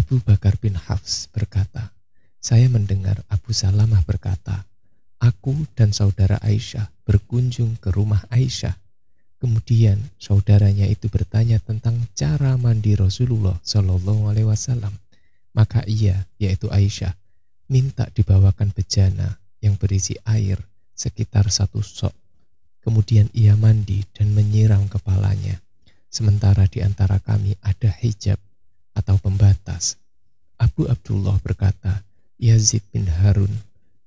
Abu Bakar bin Hafs berkata, saya mendengar Abu Salamah berkata, aku dan saudara Aisyah berkunjung ke rumah Aisyah. Kemudian saudaranya itu bertanya tentang cara mandi Rasulullah Shallallahu Alaihi Wasallam. Maka ia, yaitu Aisyah, minta dibawakan bejana yang berisi air sekitar 1 sok. Kemudian ia mandi dan menyiram kepalanya. Sementara di antara kami ada hijab atau pembatas. Abu Abdullah berkata, Yazid bin Harun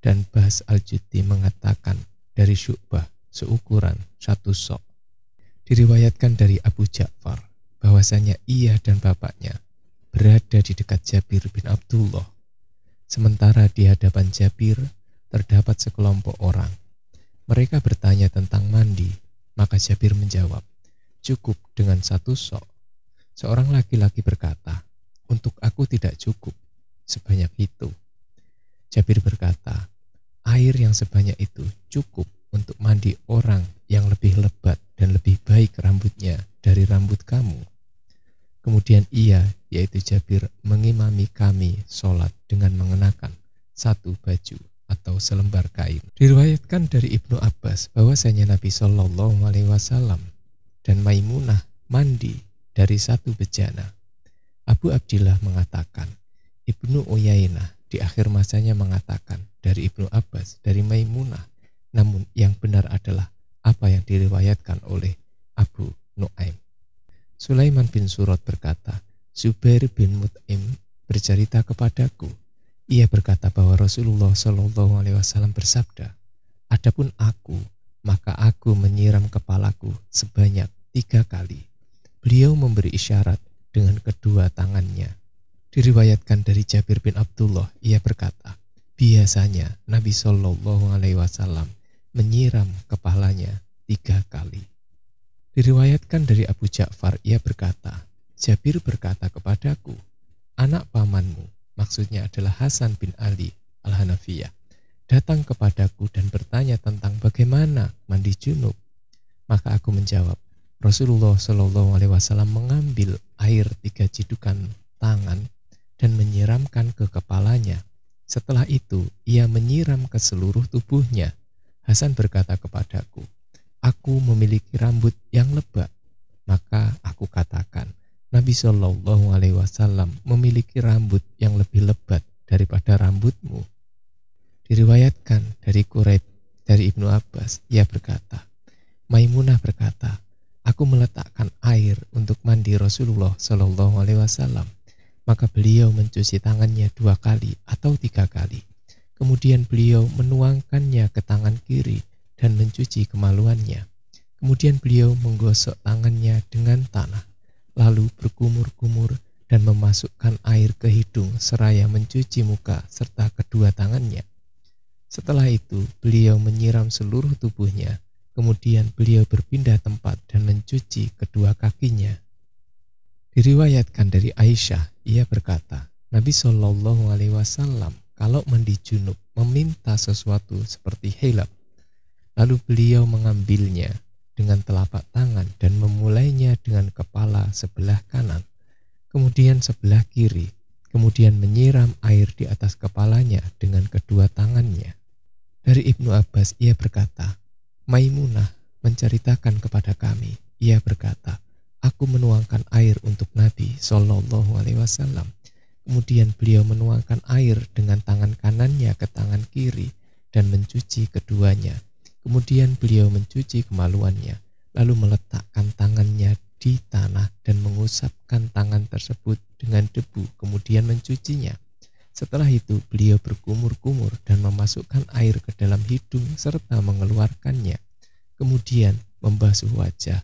dan Bas al-Juddi mengatakan dari Syu'bah seukuran 1 sok. Diriwayatkan dari Abu Ja'far bahwasanya ia dan bapaknya berada di dekat Jabir bin Abdullah. Sementara di hadapan Jabir terdapat sekelompok orang. Mereka bertanya tentang mandi, maka Jabir menjawab, cukup dengan 1 sok. Seorang laki-laki berkata, untuk aku tidak cukup sebanyak itu. Jabir berkata, air yang sebanyak itu cukup untuk mandi orang yang lebih lebat dan lebih baik rambutnya dari rambut kamu. Kemudian ia, yaitu Jabir, mengimami kami sholat dengan mengenakan 1 baju atau selembar kain. Diriwayatkan dari Ibnu Abbas bahwasanya Nabi Shallallahu Alaihi Wasallam dan Maimunah mandi dari 1 bejana. Abu Abdillah mengatakan, Ibnu Uyainah di akhir masanya mengatakan dari Ibnu Abbas, dari Maimunah, namun yang benar adalah apa yang diriwayatkan oleh Abu Nuaim. Sulaiman bin Surad berkata, Zubair bin Mut'im bercerita kepadaku. Ia berkata bahwa Rasulullah Shallallahu Alaihi Wasallam bersabda, adapun aku, maka aku menyiram kepalaku sebanyak 3 kali. Beliau memberi isyarat dengan kedua tangannya. Diriwayatkan dari Jabir bin Abdullah, ia berkata, biasanya Nabi Shallallahu Alaihi Wasallam menyiram kepalanya 3 kali. Diriwayatkan dari Abu Ja'far, ia berkata, Jabir berkata kepadaku, anak pamanmu, maksudnya adalah Hasan bin Ali al-Hanafiyah, datang kepadaku dan bertanya tentang bagaimana mandi junub. Maka aku menjawab, Rasulullah Shallallahu Alaihi Wasallam mengambil air 3 cidukan tangan dan menyiramkan ke kepalanya. Setelah itu ia menyiram ke seluruh tubuhnya. Hasan berkata kepadaku, aku memiliki rambut yang lebat. Maka aku katakan, Nabi Shallallahu Alaihi Wasallam memiliki rambut yang lebih lebat daripada rambutmu. Diriwayatkan dari Quraib dari Ibnu Abbas, ia berkata, Maimunah berkata, aku meletakkan air untuk mandi Rasulullah Shallallahu Alaihi Wasallam. Maka beliau mencuci tangannya 2 kali atau 3 kali. Kemudian beliau menuangkannya ke tangan kiri dan mencuci kemaluannya. Kemudian beliau menggosok tangannya dengan tanah, lalu berkumur-kumur dan memasukkan air ke hidung seraya mencuci muka serta kedua tangannya. Setelah itu beliau menyiram seluruh tubuhnya. Kemudian beliau berpindah tempat dan mencuci kedua kakinya. Diriwayatkan dari Aisyah, ia berkata, Nabi Shallallahu Alaihi Wasallam kalau mandi junub meminta sesuatu seperti hilab. Lalu beliau mengambilnya dengan telapak tangan dan memulainya dengan kepala sebelah kanan, kemudian sebelah kiri, kemudian menyiram air di atas kepalanya dengan kedua tangannya. Dari Ibnu Abbas, ia berkata, Maimunah menceritakan kepada kami, ia berkata, aku menuangkan air untuk Nabi Shallallahu Alaihi Wasallam. Kemudian beliau menuangkan air dengan tangan kanannya ke tangan kiri dan mencuci keduanya. Kemudian beliau mencuci kemaluannya, lalu meletakkan tangannya di tanah dan mengusapkan tangan tersebut dengan debu, kemudian mencucinya. Setelah itu beliau berkumur-kumur dan memasukkan air ke dalam hidung serta mengeluarkannya. Kemudian membasuh wajah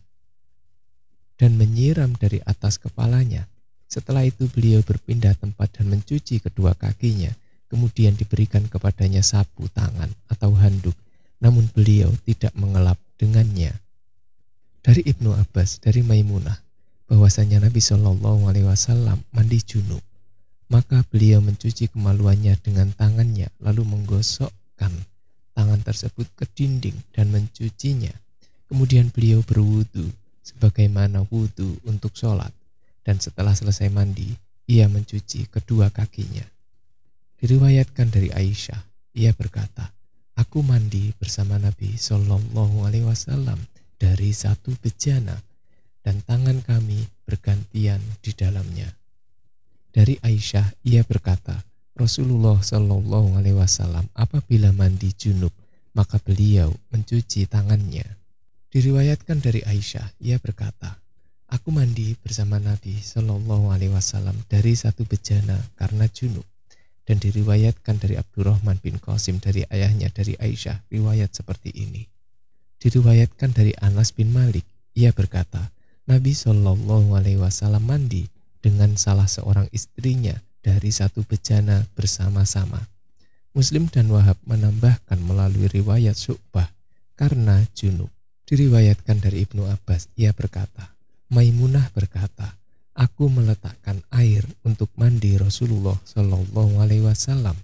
dan menyiram dari atas kepalanya. Setelah itu beliau berpindah tempat dan mencuci kedua kakinya. Kemudian diberikan kepadanya sapu tangan atau handuk, namun beliau tidak mengelap dengannya. Dari Ibnu Abbas, dari Maimunah, bahwasanya Nabi Shallallahu Alaihi Wasallam mandi junub. Maka beliau mencuci kemaluannya dengan tangannya, lalu menggosokkan tangan tersebut ke dinding dan mencucinya. Kemudian beliau berwudu sebagaimana wudu untuk sholat. Dan setelah selesai mandi, ia mencuci kedua kakinya. Diriwayatkan dari Aisyah, ia berkata, aku mandi bersama Nabi Shallallahu Alaihi Wasallam dari satu bejana dan tangan kami bergantian di dalamnya. Dari Aisyah, ia berkata, Rasulullah Shallallahu Alaihi Wasallam apabila mandi junub, maka beliau mencuci tangannya. Diriwayatkan dari Aisyah, ia berkata, aku mandi bersama Nabi Shallallahu Alaihi Wasallam dari satu bejana karena junub. Dan diriwayatkan dari Abdurrahman bin Qasim dari ayahnya dari Aisyah, riwayat seperti ini. Diriwayatkan dari Anas bin Malik, ia berkata, Nabi Shallallahu Alaihi Wasallam mandi dengan salah seorang istrinya dari satu bejana bersama-sama. Muslim dan Wahab menambahkan melalui riwayat Syu'bah karena junub. Diriwayatkan dari Ibnu Abbas, ia berkata, Maimunah berkata, aku meletakkan air untuk mandi Rasulullah Shallallahu Alaihi Wasallam,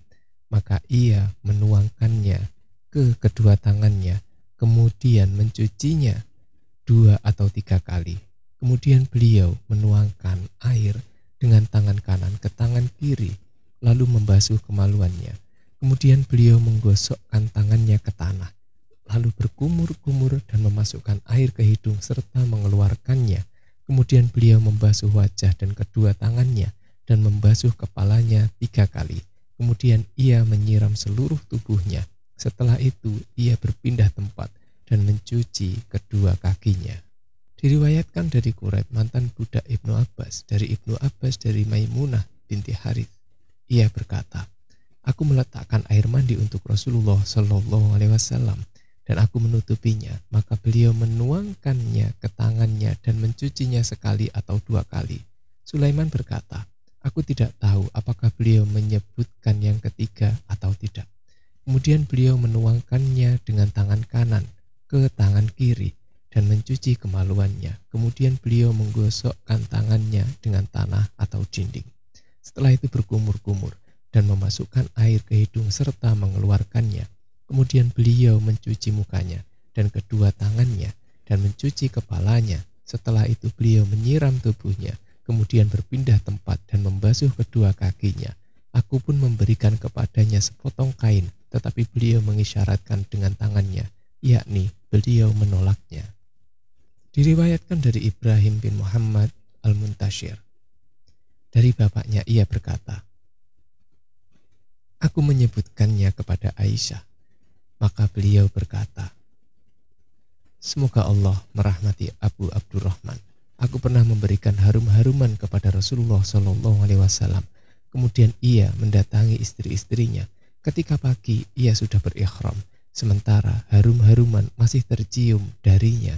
maka ia menuangkannya ke kedua tangannya, kemudian mencucinya 2 atau 3 kali. Kemudian beliau menuangkan air dengan tangan kanan ke tangan kiri, lalu membasuh kemaluannya. Kemudian beliau menggosokkan tangannya ke tanah, lalu berkumur-kumur dan memasukkan air ke hidung serta mengeluarkannya. Kemudian beliau membasuh wajah dan kedua tangannya dan membasuh kepalanya 3 kali. Kemudian ia menyiram seluruh tubuhnya. Setelah itu ia berpindah tempat dan mencuci kedua kakinya. Diriwayatkan dari Quraib, mantan budak Ibnu Abbas, dari Maimunah binti Harith. Ia berkata, aku meletakkan air mandi untuk Rasulullah Shallallahu Alaihi Wasallam dan aku menutupinya, maka beliau menuangkannya ke tangannya dan mencucinya sekali atau 2 kali. Sulaiman berkata, aku tidak tahu apakah beliau menyebutkan yang ketiga atau tidak. Kemudian beliau menuangkannya dengan tangan kanan ke tangan kiri dan mencuci kemaluannya. Kemudian beliau menggosokkan tangannya dengan tanah atau dinding. Setelah itu berkumur-kumur dan memasukkan air ke hidung serta mengeluarkannya. Kemudian beliau mencuci mukanya dan kedua tangannya dan mencuci kepalanya. Setelah itu beliau menyiram tubuhnya, kemudian berpindah tempat dan membasuh kedua kakinya. Aku pun memberikan kepadanya sepotong kain, tetapi beliau mengisyaratkan dengan tangannya, yakni beliau menolaknya. Diriwayatkan dari Ibrahim bin Muhammad Al-Muntashir. Dari bapaknya ia berkata, aku menyebutkannya kepada Aisyah. Maka beliau berkata, semoga Allah merahmati Abu Abdurrahman. Aku pernah memberikan harum-haruman kepada Rasulullah Shallallahu Alaihi Wasallam. Kemudian ia mendatangi istri-istrinya. Ketika pagi ia sudah berikhram, sementara harum-haruman masih tercium darinya.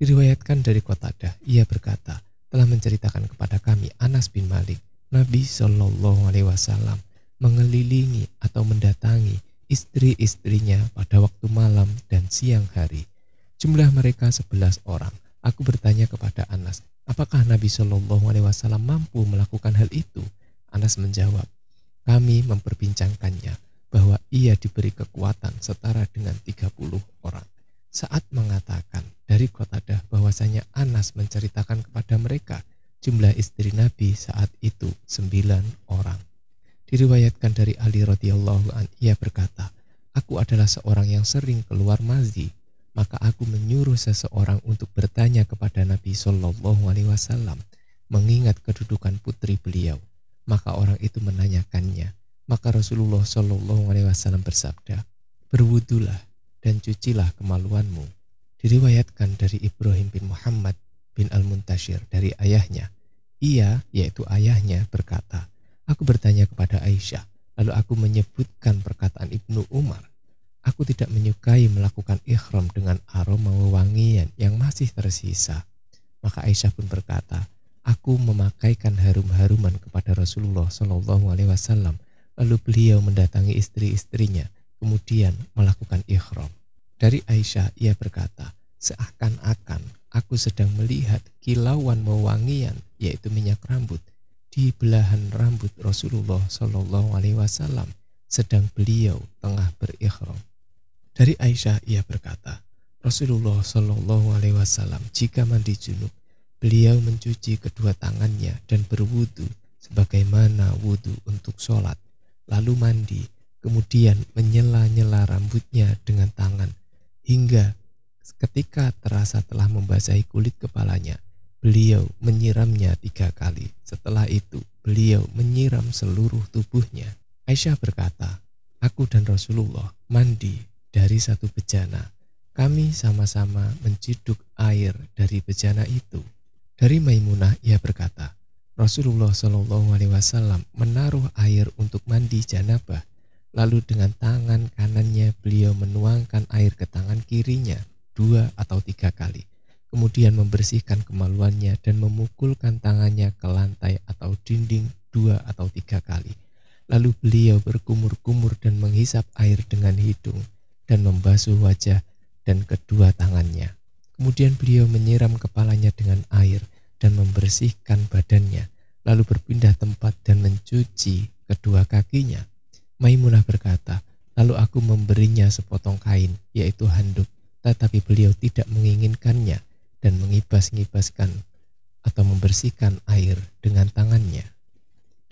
Diriwayatkan dari Qatadah, ia berkata, telah menceritakan kepada kami Anas bin Malik, Nabi Shallallahu Alaihi Wasallam mengelilingi atau mendatangi istri-istrinya pada waktu malam dan siang hari. Jumlah mereka 11 orang. Aku bertanya kepada Anas, apakah Nabi Shallallahu Alaihi Wasallam mampu melakukan hal itu? Anas menjawab, kami memperbincangkannya bahwa ia diberi kekuatan setara dengan 30 orang. Saat mengatakan dari Qatadah bahwasanya Anas menceritakan kepada mereka jumlah istri Nabi saat itu 9 orang. Diriwayatkan dari Ali radhiyallahu an, ia berkata, aku adalah seorang yang sering keluar mazi, maka aku menyuruh seseorang untuk bertanya kepada Nabi Shallallahu Alaihi Wasallam, mengingat kedudukan putri beliau. Maka orang itu menanyakannya. Maka Rasulullah Shallallahu Alaihi Wasallam bersabda, berwudulah dan cucilah kemaluanmu. Diriwayatkan dari Ibrahim bin Muhammad bin Al-Muntashir dari ayahnya. Ia, yaitu ayahnya, berkata, aku bertanya kepada Aisyah, lalu aku menyebutkan perkataan Ibnu Umar. Aku tidak menyukai melakukan ihram dengan aroma wewangian yang masih tersisa. Maka Aisyah pun berkata, aku memakaikan harum-haruman kepada Rasulullah Shallallahu Alaihi Wasallam. Lalu beliau mendatangi istri-istrinya, kemudian melakukan ihram. Dari Aisyah ia berkata, seakan-akan aku sedang melihat kilauan wewangian, yaitu minyak rambut, di belahan rambut Rasulullah Shallallahu Alaihi Wasallam sedang beliau tengah berikhram. Dari Aisyah ia berkata, Rasulullah Shallallahu Alaihi Wasallam jika mandi junub, beliau mencuci kedua tangannya dan berwudu sebagaimana wudhu untuk sholat, lalu mandi, kemudian menyela-nyela rambutnya dengan tangan, hingga ketika terasa telah membasahi kulit kepalanya, beliau menyiramnya 3 kali. Setelah itu, beliau menyiram seluruh tubuhnya. Aisyah berkata, aku dan Rasulullah mandi dari satu bejana. Kami sama-sama menciduk air dari bejana itu. Dari Maimunah ia berkata, Rasulullah Shallallahu Alaihi Wasallam menaruh air untuk mandi janabah. Lalu dengan tangan kanannya beliau menuangkan air ke tangan kirinya 2 atau 3 kali. Kemudian membersihkan kemaluannya dan memukulkan tangannya ke lantai atau dinding 2 atau 3 kali. Lalu beliau berkumur-kumur dan menghisap air dengan hidung dan membasuh wajah dan kedua tangannya. Kemudian beliau menyiram kepalanya dengan air dan membersihkan badannya, lalu berpindah tempat dan mencuci kedua kakinya. Maimunah berkata, lalu aku memberinya sepotong kain, yaitu handuk, tetapi beliau tidak menginginkannya dan mengibas-ngibaskan atau membersihkan air dengan tangannya.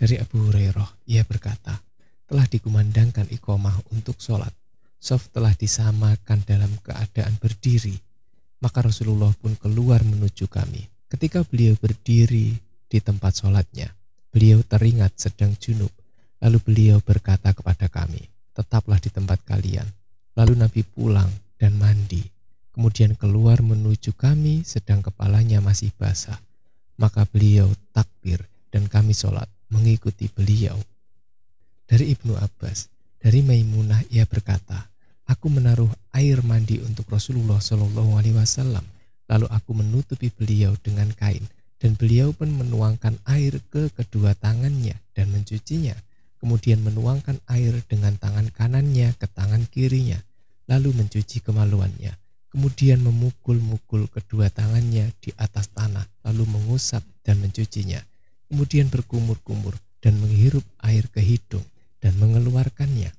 Dari Abu Hurairah, ia berkata, telah dikumandangkan iqamah untuk sholat. Shaf telah disamakan dalam keadaan berdiri. Maka Rasulullah pun keluar menuju kami. Ketika beliau berdiri di tempat sholatnya, beliau teringat sedang junub. Lalu beliau berkata kepada kami, tetaplah di tempat kalian. Lalu Nabi pulang dan mandi. Kemudian keluar menuju kami sedang kepalanya masih basah. Maka beliau takbir dan kami sholat mengikuti beliau. Dari Ibnu Abbas, dari Maimunah ia berkata, aku menaruh air mandi untuk Rasulullah Shallallahu Alaihi Wasallam. Lalu aku menutupi beliau dengan kain dan beliau pun menuangkan air ke kedua tangannya dan mencucinya. Kemudian menuangkan air dengan tangan kanannya ke tangan kirinya, lalu mencuci kemaluannya. Kemudian memukul-mukul kedua tangannya di atas tanah, lalu mengusap dan mencucinya. Kemudian berkumur-kumur dan menghirup air ke hidung dan mengeluarkannya.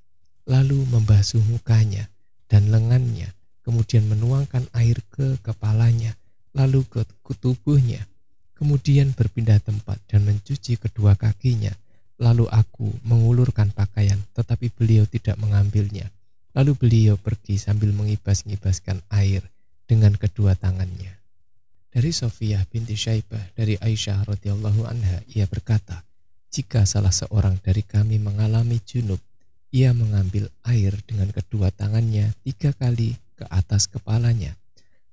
Lalu membasuh mukanya dan lengannya. Kemudian menuangkan air ke kepalanya, lalu ke tubuhnya. Kemudian berpindah tempat dan mencuci kedua kakinya. Lalu aku mengulurkan pakaian, tetapi beliau tidak mengambilnya. Lalu beliau pergi sambil mengibas-ngibaskan air dengan kedua tangannya. Dari Sofiyah binti Syaibah dari Aisyah radhiyallahu anha, ia berkata, jika salah seorang dari kami mengalami junub, ia mengambil air dengan kedua tangannya 3 kali ke atas kepalanya,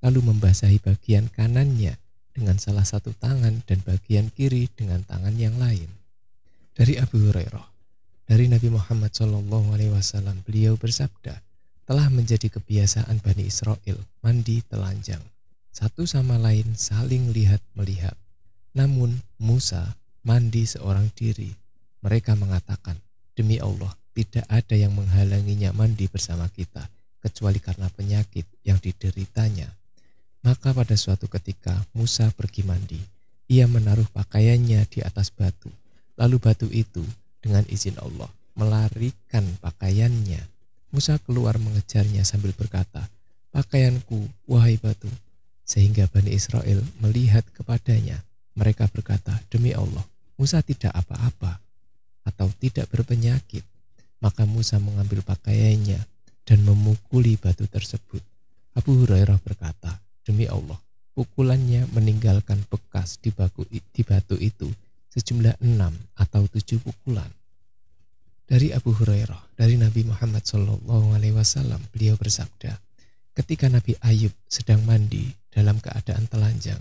lalu membasahi bagian kanannya dengan salah satu tangan dan bagian kiri dengan tangan yang lain. Dari Abu Hurairah, dari Nabi Muhammad SAW, beliau bersabda, telah menjadi kebiasaan Bani Israel mandi telanjang, satu sama lain saling lihat-melihat. Namun Musa mandi seorang diri. Mereka mengatakan, demi Allah, tidak ada yang menghalanginya mandi bersama kita, kecuali karena penyakit yang dideritanya. Maka pada suatu ketika Musa pergi mandi, ia menaruh pakaiannya di atas batu. Lalu batu itu dengan izin Allah melarikan pakaiannya. Musa keluar mengejarnya sambil berkata, pakaianku, wahai batu. Sehingga Bani Israel melihat kepadanya. Mereka berkata, demi Allah, Musa tidak apa-apa atau tidak berpenyakit. Maka Musa mengambil pakaiannya dan memukuli batu tersebut. Abu Hurairah berkata, demi Allah, pukulannya meninggalkan bekas di batu itu sejumlah 6 atau 7 pukulan. Dari Abu Hurairah, dari Nabi Muhammad SAW, beliau bersabda, ketika Nabi Ayub sedang mandi dalam keadaan telanjang,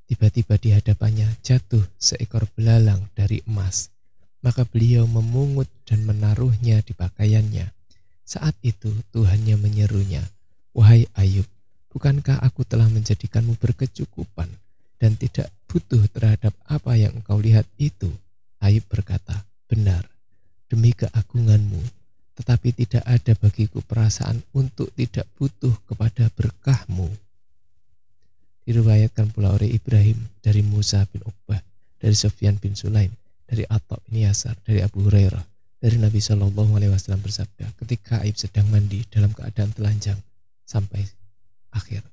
tiba-tiba di hadapannya jatuh seekor belalang dari emas. Maka beliau memungut dan menaruhnya di pakaiannya. Saat itu Tuhannya menyerunya, wahai Ayub, bukankah aku telah menjadikanmu berkecukupan dan tidak butuh terhadap apa yang engkau lihat itu? Ayub berkata, benar, demi keagunganmu, tetapi tidak ada bagiku perasaan untuk tidak butuh kepada berkahmu. Diriwayatkan pula oleh Ibrahim dari Musa bin Uqbah, dari Sufyan bin Sulaim, dari Atha bin Yasar, dari Abu Hurairah, dari Nabi SAW bersabda, ketika Ayub sedang mandi dalam keadaan telanjang sampai akhir.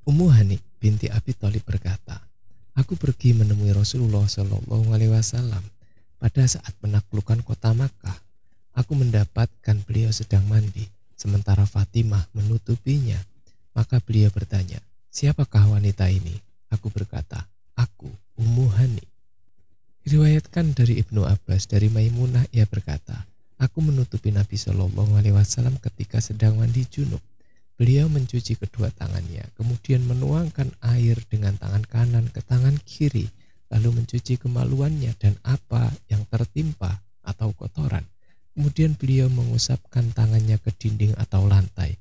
Ummu Hani binti Abi Thalib berkata, aku pergi menemui Rasulullah SAW. Pada saat menaklukkan kota Makkah, aku mendapatkan beliau sedang mandi, sementara Fatimah menutupinya. Maka beliau bertanya, siapakah wanita ini? Aku berkata, aku, Ummu Hani. Diriwayatkan dari Ibnu Abbas dari Maimunah, ia berkata, aku menutupi Nabi Shallallahu Alaihi Wasallam ketika sedang mandi junub. Beliau mencuci kedua tangannya, kemudian menuangkan air dengan tangan kanan ke tangan kiri, lalu mencuci kemaluannya dan apa yang tertimpa atau kotoran. Kemudian beliau mengusapkan tangannya ke dinding atau lantai,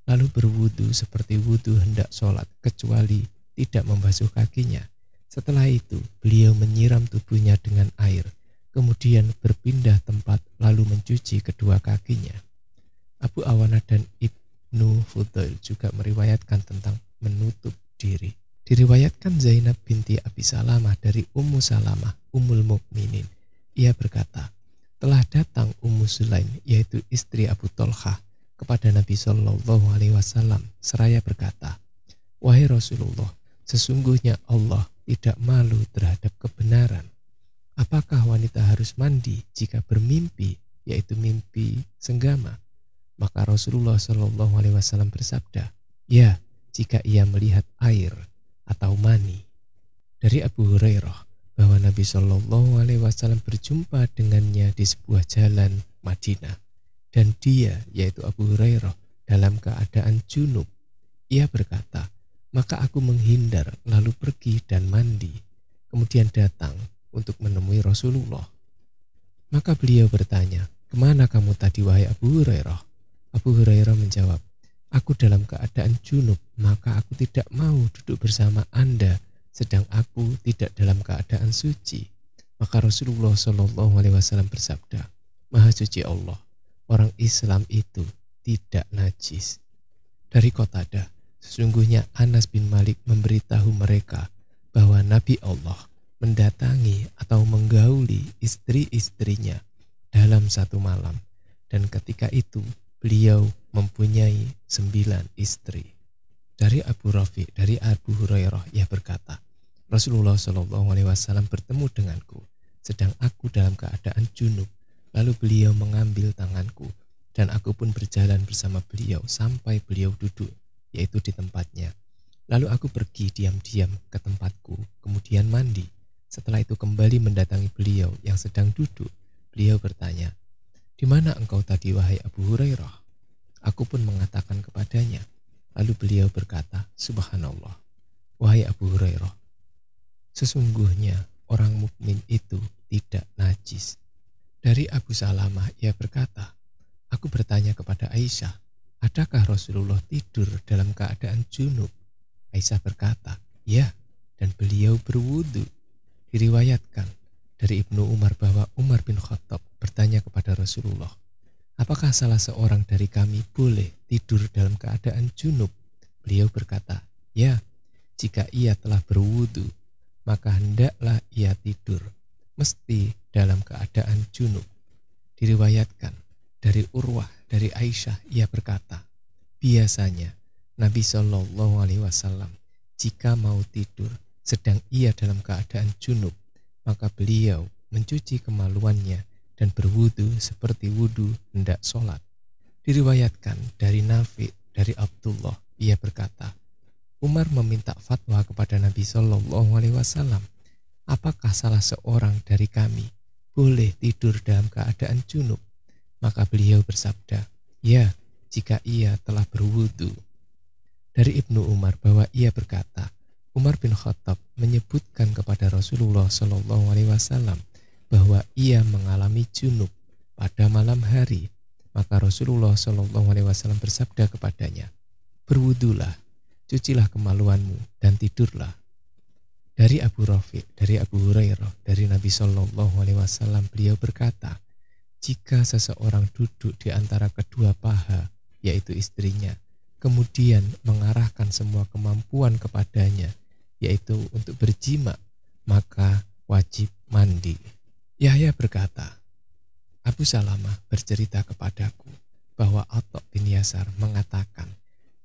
lalu berwudu seperti wudu hendak sholat, kecuali tidak membasuh kakinya. Setelah itu, beliau menyiram tubuhnya dengan air, kemudian berpindah tempat lalu mencuci kedua kakinya. Abu Awanah dan Ibnu Fudail juga meriwayatkan tentang menutup diri. Diriwayatkan Zainab binti Abi Salamah dari Ummu Salamah, Ummul Mukminin. Ia berkata, telah datang Ummu Sulaim, yaitu istri Abu Tolhah, kepada Nabi Shallallahu Alaihi Wasallam seraya berkata, wahai Rasulullah, sesungguhnya Allah tidak malu terhadap kebenaran. Apakah wanita harus mandi jika bermimpi, yaitu mimpi senggama? Maka Rasulullah Shallallahu Alaihi Wasallam bersabda, ya, jika ia melihat air atau mani. Dari Abu Hurairah bahwa Nabi Shallallahu Alaihi Wasallam berjumpa dengannya di sebuah jalan Madinah, dan dia, yaitu Abu Hurairah, dalam keadaan junub. Ia berkata, maka aku menghindar lalu pergi dan mandi, kemudian datang untuk menemui Rasulullah. Maka beliau bertanya, kemana kamu tadi wahai Abu Hurairah? Abu Hurairah menjawab, aku dalam keadaan junub, maka aku tidak mau duduk bersama Anda sedang aku tidak dalam keadaan suci. Maka Rasulullah Shallallahu Alaihi Wasallam bersabda, Maha suci Allah, orang Islam itu tidak najis. Dari Qatadah, sesungguhnya Anas bin Malik memberitahu mereka bahwa Nabi Allah mendatangi atau menggauli istri-istrinya dalam satu malam, dan ketika itu beliau mempunyai 9 istri. Dari Abu Rafi, dari Abu Hurairah, ia berkata, Rasulullah Shallallahu Alaihi Wasallam bertemu denganku, sedang aku dalam keadaan junub. Lalu beliau mengambil tanganku, dan aku pun berjalan bersama beliau sampai beliau duduk, yaitu di tempatnya. Lalu aku pergi diam-diam ke tempatku, kemudian mandi. Setelah itu kembali mendatangi beliau yang sedang duduk. Beliau bertanya, di mana engkau tadi wahai Abu Hurairah? Aku pun mengatakan kepadanya. Lalu beliau berkata, Subhanallah, wahai Abu Hurairah, sesungguhnya orang mukmin itu tidak najis. Dari Abu Salamah ia berkata, aku bertanya kepada Aisyah, adakah Rasulullah tidur dalam keadaan junub? Aisyah berkata, ya, dan beliau berwudu. Diriwayatkan dari Ibnu Umar bahwa Umar bin Khattab bertanya kepada Rasulullah, apakah salah seorang dari kami boleh tidur dalam keadaan junub? Beliau berkata, ya, jika ia telah berwudu, maka hendaklah ia tidur, mesti dalam keadaan junub. Diriwayatkan dari Urwah, dari Aisyah, ia berkata, biasanya Nabi Shallallahu Alaihi Wasallam jika mau tidur sedang ia dalam keadaan junub, maka beliau mencuci kemaluannya dan berwudu seperti wudu hendak sholat. Diriwayatkan dari Nafi, dari Abdullah, ia berkata, Umar meminta fatwa kepada Nabi Shallallahu Alaihi Wasallam, apakah salah seorang dari kami boleh tidur dalam keadaan junub? Maka beliau bersabda, ya, jika ia telah berwudu. Dari Ibnu Umar bahwa ia berkata, Umar bin Khattab menyebutkan kepada Rasulullah Shallallahu Alaihi Wasallam bahwa ia mengalami junub pada malam hari. Maka Rasulullah Shallallahu Alaihi Wasallam bersabda kepadanya, berwudulah, cucilah kemaluanmu dan tidurlah. Dari Abu Rafi, dari Abu Hurairah, dari Nabi Shallallahu Alaihi Wasallam, beliau berkata, jika seseorang duduk di antara kedua paha, yaitu istrinya, kemudian mengarahkan semua kemampuan kepadanya, yaitu untuk berjima, maka wajib mandi. Yahya berkata, Abu Salamah bercerita kepadaku bahwa Atha bin Yasar mengatakan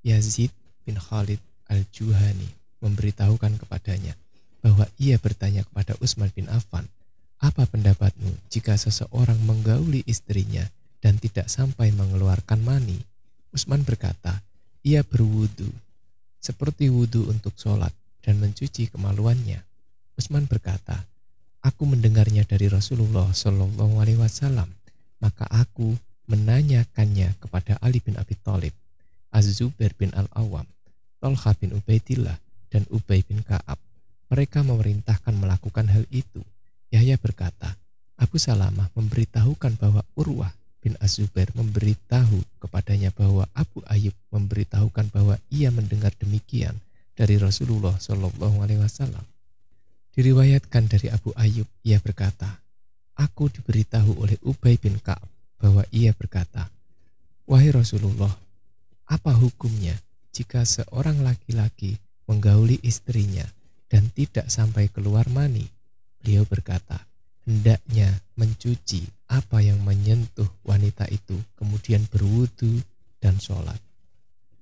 Yazid bin Khalid al-Juhani memberitahukan kepadanya bahwa ia bertanya kepada Utsman bin Affan, Apa pendapatmu jika seseorang menggauli istrinya dan tidak sampai mengeluarkan mani? Utsman berkata, ia berwudu seperti wudu untuk sholat dan mencuci kemaluannya. Utsman berkata, aku mendengarnya dari Rasulullah Shallallahu Alaihi Wasallam, maka aku menanyakannya kepada Ali bin Abi Thalib, Az-Zubair bin Al-Awwam, Thalha bin Ubaidillah, dan Ubay bin Ka'ab. Mereka memerintahkan melakukan hal itu. Yahya berkata, Abu Salamah memberitahukan bahwa Urwah bin Az-Zubair memberitahu kepadanya bahwa Abu Ayyub memberitahukan bahwa ia mendengar demikian dari Rasulullah Shallallahu Alaihi Wasallam. Diriwayatkan dari Abu Ayyub, ia berkata, aku diberitahu oleh Ubay bin Ka'ab bahwa ia berkata, wahai Rasulullah, apa hukumnya jika seorang laki-laki menggauli istrinya dan tidak sampai keluar mani? Beliau berkata, hendaknya mencuci apa yang menyentuh wanita itu, kemudian berwudu dan sholat.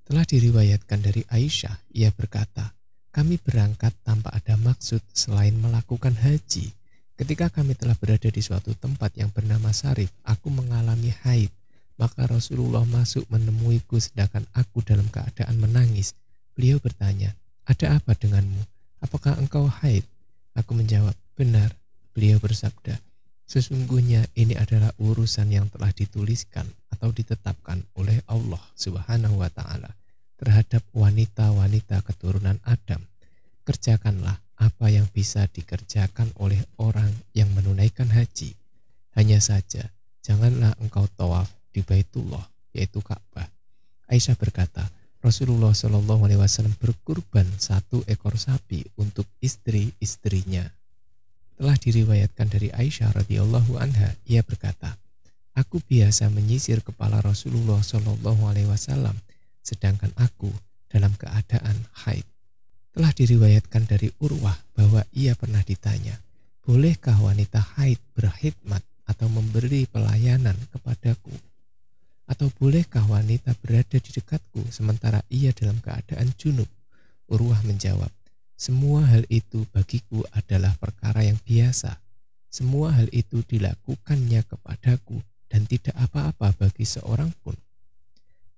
Telah diriwayatkan dari Aisyah, ia berkata, kami berangkat tanpa ada maksud selain melakukan haji. Ketika kami telah berada di suatu tempat yang bernama Sarif, aku mengalami haid. Maka Rasulullah masuk menemuiku sedangkan aku dalam keadaan menangis. Beliau bertanya, ada apa denganmu? Apakah engkau haid? Aku menjawab, benar. Beliau bersabda, sesungguhnya ini adalah urusan yang telah dituliskan atau ditetapkan oleh Allah Subhanahu wa Ta'ala terhadap wanita-wanita keturunan Adam. Kerjakanlah apa yang bisa dikerjakan oleh orang yang menunaikan haji. Hanya saja, janganlah engkau tawaf di Baitullah, yaitu Ka'bah. Aisyah berkata, Rasulullah Shallallahu Alaihi Wasallam berkurban 1 ekor sapi untuk istri-istrinya. Telah diriwayatkan dari Aisyah radhiyallahu anha, ia berkata, aku biasa menyisir kepala Rasulullah Shallallahu Alaihi Wasallam, sedangkan aku dalam keadaan haid. Telah diriwayatkan dari Urwah bahwa ia pernah ditanya, bolehkah wanita haid berkhidmat atau memberi pelayanan kepadaku? Atau bolehkah wanita berada di dekatku sementara ia dalam keadaan junub? Urwah menjawab, semua hal itu bagiku adalah perkara yang biasa. Semua hal itu dilakukannya kepadaku dan tidak apa-apa bagi seorang pun.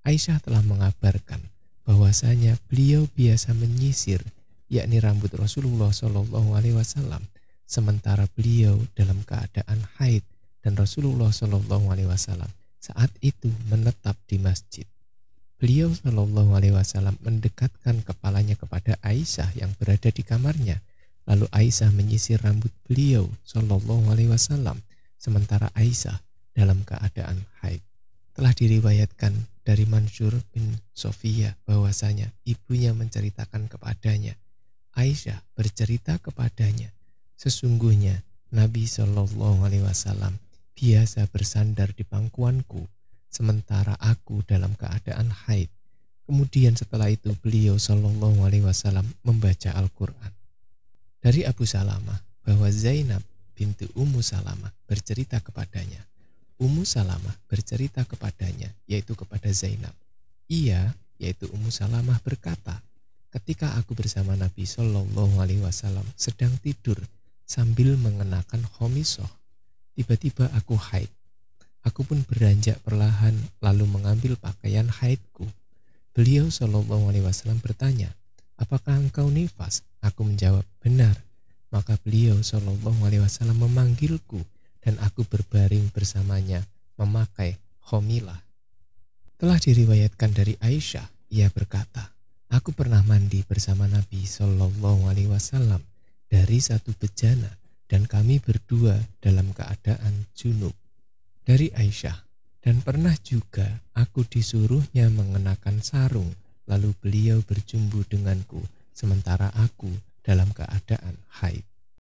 Aisyah telah mengabarkan bahwasanya beliau biasa menyisir, yakni rambut Rasulullah Shallallahu Alaihi Wasallam, sementara beliau dalam keadaan haid dan Rasulullah Shallallahu Alaihi Wasallam saat itu menetap di masjid. Beliau Shallallahu Alaihi Wasallam mendekatkan kepalanya kepada Aisyah yang berada di kamarnya. Lalu Aisyah menyisir rambut beliau Shallallahu Alaihi Wasallam, sementara Aisyah dalam keadaan haid. Telah diriwayatkan dari Mansur bin Sofiyah bahwasanya ibunya menceritakan kepadanya, Aisyah bercerita kepadanya, sesungguhnya Nabi Shallallahu Alaihi Wasallam biasa bersandar di pangkuanku, sementara aku dalam keadaan haid. Kemudian setelah itu beliau Shallallahu Alaihi Wasallam membaca Al-Quran. Dari Abu Salamah bahwa Zainab binti Ummu Salamah bercerita kepadanya. Ummu Salamah bercerita kepadanya, yaitu kepada Zainab. Ia, yaitu Ummu Salamah berkata, ketika aku bersama Nabi Shallallahu Alaihi Wasallam sedang tidur sambil mengenakan khomisoh, tiba-tiba aku haid. Aku pun beranjak perlahan lalu mengambil pakaian haidku. Beliau Shallallahu Alaihi Wasallam bertanya, apakah engkau nifas? Aku menjawab, benar. Maka beliau Shallallahu Alaihi Wasallam memanggilku dan aku berbaring bersamanya memakai khomilah. Telah diriwayatkan dari Aisyah, ia berkata, aku pernah mandi bersama Nabi Shallallahu Alaihi Wasallam dari satu bejana dan kami berdua dalam keadaan junub. Dari Aisyah, dan pernah juga aku disuruhnya mengenakan sarung, lalu beliau berjumbu denganku, sementara aku dalam keadaan haid.